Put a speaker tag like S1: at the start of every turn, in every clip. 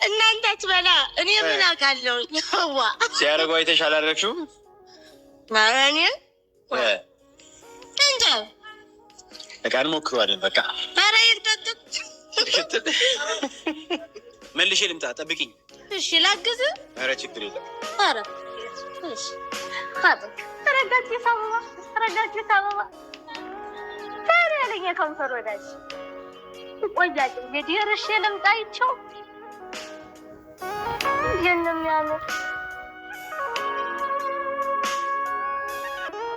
S1: እናንተ አትበላ እኔ ምን አውቃለሁ? ያዋ
S2: ሲያደርጉ አይተሽ አላደረግሽውም?
S1: ማራኔ እንዴ
S2: እቃን ሞክሯለን። በቃ
S1: ኧረ ይርጠጥ
S2: መልሼ ልምጣ፣ ጠብቂኝ።
S1: እሺ ላግዝ?
S2: ኧረ ችግር የለም።
S1: ኧረ እሺ ታበቅ ተረጋጊ ሳበባ ተረጋጊ ሳበባ ታዲያ ያለኝ ከንፈር ወዳጅ ቆያጭ እንግዲህ እርሼ ልምጣ ይቸው ይሄንም ያለው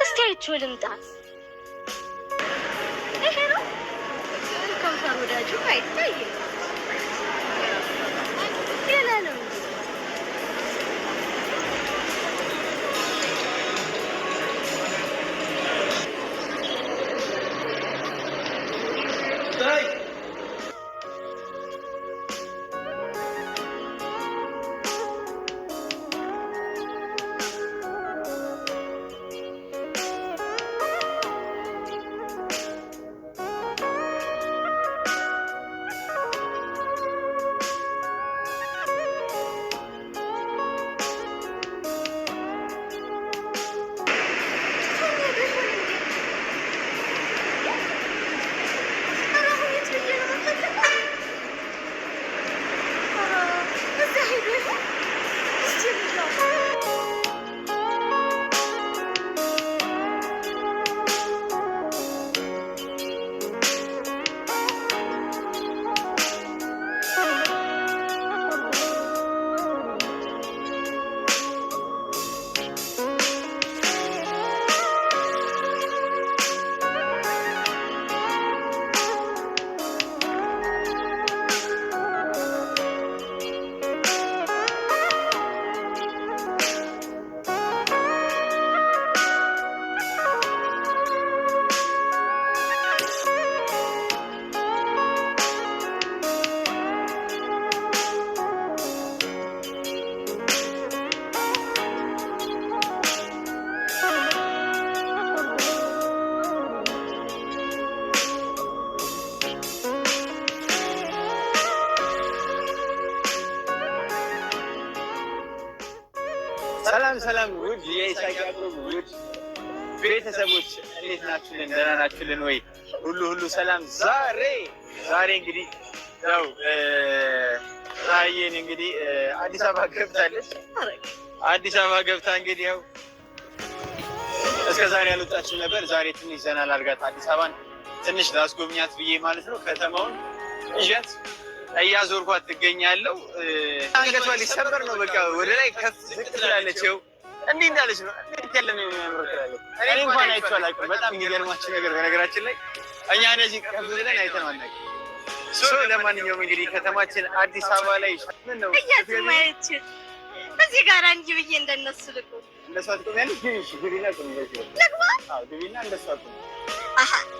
S1: እስኪ አይቼው ልምጣ። ይሄ ነው ከንፈር ወዳጁ አይታይም። ሌላ ነው
S2: ሰላም ውድ የኢሳቅ ውድ ቤተሰቦች እንዴት ናችሁልን? ደህና ናችሁልን ወይ? ሁሉ ሰላም። ዛሬ እንግዲህ ያው ፀሐዬን እንግዲህ አዲስ አበባ ገብታለች። አዲስ አበባ ገብታ እንግዲህ ያው እስከ ዛሬ ያልወጣችም ነበር። ዛሬ ትንሽ ዘና ላድርጋት አዲስ አበባን ትንሽ ላስጎብኛት ብዬ ማለት ነው። ከተማውን እዣት እያዞርኳት ትገኛለሁ። አንገቷ ሊሰበር ነው። በቃ ወደ ላይ ከፍ ዝቅ ትላለች። ይኸው እንዲህ እንዳለች ነው። እንዴት ያለ ነው የሚያምረው ትላለች። እኔ እንኳን አይቼው አላውቅም። በጣም የሚገርማችሁ ነገር በነገራችን ላይ እኛ እነዚህ ከፍ ብለን አይተነው አናውቅም። ለማንኛውም እንግዲህ ከተማችን አዲስ አበባ ላይ ምን ነው
S1: እያዝማየች እዚህ ጋር እንጂ ብዬ እንደነሱ ልቁ
S2: እንደሷ ትቆሚያለሽ። ግቢና
S1: ልግባ።
S2: ግቢና እንደሷ ትቆሚ።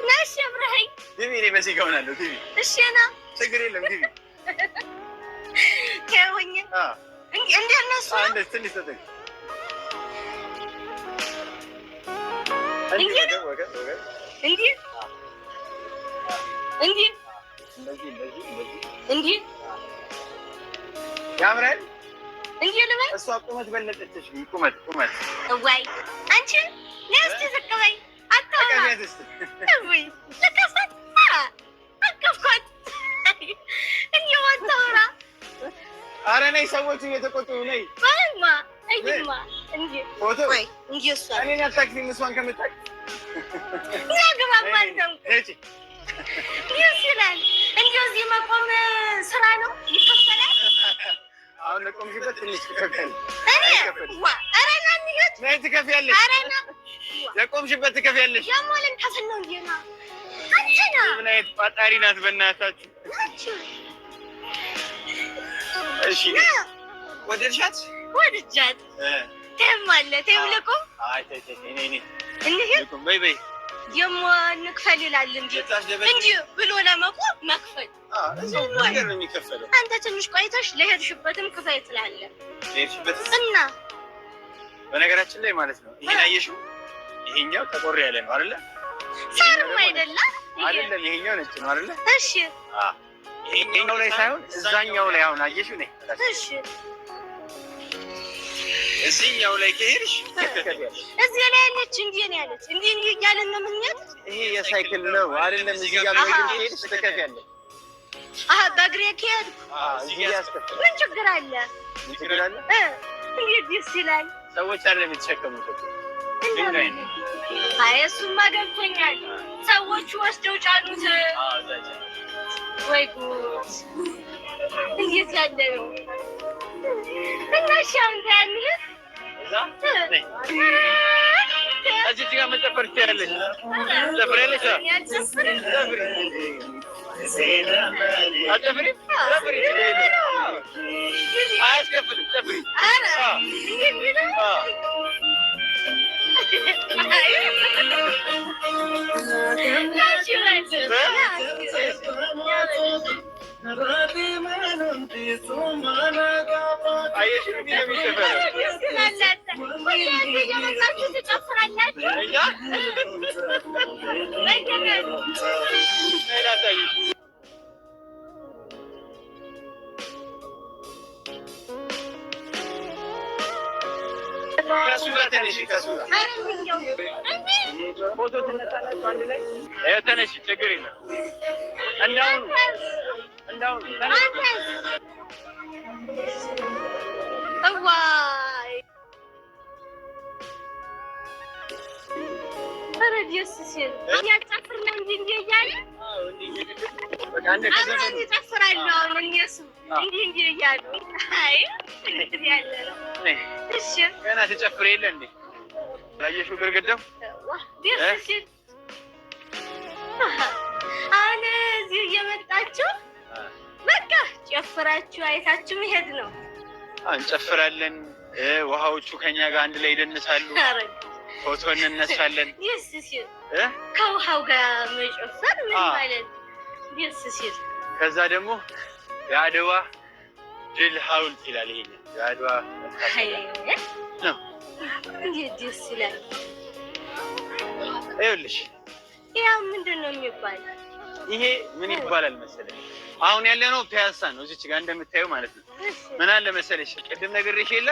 S1: ነሽ ብረኸኝ
S2: ግቢ። እኔ በዚህ ጋውናለሁ። ግቢ።
S1: እሺ ና
S2: ችግር የለም። ግቢ
S1: ከሆኝ እንደነሱ
S2: አንድ ትንሽ ተጠቅ
S1: እንዲህ
S2: ያምራል።
S1: እንዲህ ልበል።
S2: እሷ ቁመት በለጠችሽ። ቁመት
S1: ወይ አንቺ ነስቲ ዝቅ በይ። አታውራ ወይ ለከፈት አከፍኳት እንዲህ አታውራ።
S2: ኧረ ነይ፣ ሰዎች እየተቆጡ ነይ።
S1: ማማ አይማ እንዲህ
S2: ፎቶ
S1: ወይ እንዲህ እሷ
S2: እኔን አታክፊም። እሷን ከምታክ
S1: ያግባባል ነው ይችላል። እንዲሁ እዚህ መቆም ስራ ነው፣ ይከፈላል።
S2: አሁን ለቆምሽበት ትንሽ ትከፍያለሽ። ነይ ትከፍያለሽ። ለቆምሽበት ትከፍያለሽ።
S1: ደግሞ ልንከፍል ነው እንጂ ነው። አንቺና
S2: ምን አይነት ቋጣሪ ናት በእናታችሁ። እሺ ወደድሻት?
S1: ወድጃት ተማለ ተብለቁ።
S2: አይ እኔ በይ
S1: ደግሞ እንክፈል ይላል እንጂ ብሎ ለመቆም መክፈል
S2: ነገር ነው የሚከፈለው።
S1: አንተ ትንሽ ቆይተሽ ለሄድሽበትም ክፈይ ትላለህ። እና
S2: በነገራችን ላይ ማለት ነው ይሄን አየሽው? ይሄኛው ተቆር ያለ ነው አይደለ?
S1: ሳርም አይደለም
S2: አይደለም፣ ይሄኛው ነጭ ነው አይደለ?
S1: እሺ
S2: ይሄኛው ላይ ሳይሆን እዛኛው ላይ አሁን አየሽው ነኝ።
S1: እሺ
S2: እዚህኛው ላይ ከሄድሽ
S1: እዚህ ላይ ያለች እንዴ ነው ያለች እንዴ እያለን ነው የምንሄድ።
S2: ይሄ የሳይክል ነው አይደለም። እዚህ ጋር በእግር ከሄድሽ ትከፍያለሽ።
S1: በእግሬ ከሄድኩ
S2: እዚህ ያስከፍል።
S1: ምን ችግር አለ?
S2: ምን ችግር አለ?
S1: እንዴት ደስ ይላል።
S2: ሰዎች አይደለም የተሸከሙት እኮ።
S1: አይ እሱማ ገብቶኛል። ሰዎቹ ወስደው ጫኑት። ወይ ጉድ! እንዴት ያለ ነው እና ሻንታ ያንህ
S2: እዚህ ጋር መጨፈር ትችያለሽ። ጨፍሬልሽ አጨፍሪ ጨፍሪ አያስከፍልም። ጨፍሪ ተነሽ፣ ችግር የለም። እንዳሁኑ
S1: እዋይ ኧረ ደስ ሲል የሚያጨፍር ነው እንጂ እንዲህ እያለ አብረን ይጨፍራሉ። አሁን እነሱ እንዲህ እንዲህ እያሉ አይ እንግዲህ ያለ ነው። እሺ
S2: ገና ትጨፍር የለ እንዴ? ላየሽው ግርግዳው
S1: ደስ ሲል አሁን እዚህ እየመጣችሁ በቃ ጨፍራችሁ አይታችሁ መሄድ ነው።
S2: እንጨፍራለን። ውሃዎቹ ከኛ ጋር አንድ ላይ ይደንሳሉ። ፎቶ እንነሳለን።
S1: ደስ ሲል ከውሃው ጋር መጨፈር ምን ማለት ደስ ሲል።
S2: ከዛ ደግሞ የአድዋ ድል ሐውልት ይላል። ይሄ የአድዋ ነው።
S1: እንዴት ደስ ይላል።
S2: ይኸውልሽ
S1: ያው ምንድን ነው የሚባለው?
S2: ይሄ ምን ይባላል መሰለሽ? አሁን ያለነው ፒያሳ ነው። እዚች ጋር እንደምታየው ማለት ነው። ምን አለ መሰለሽ ቅድም ነግሬሽ የለ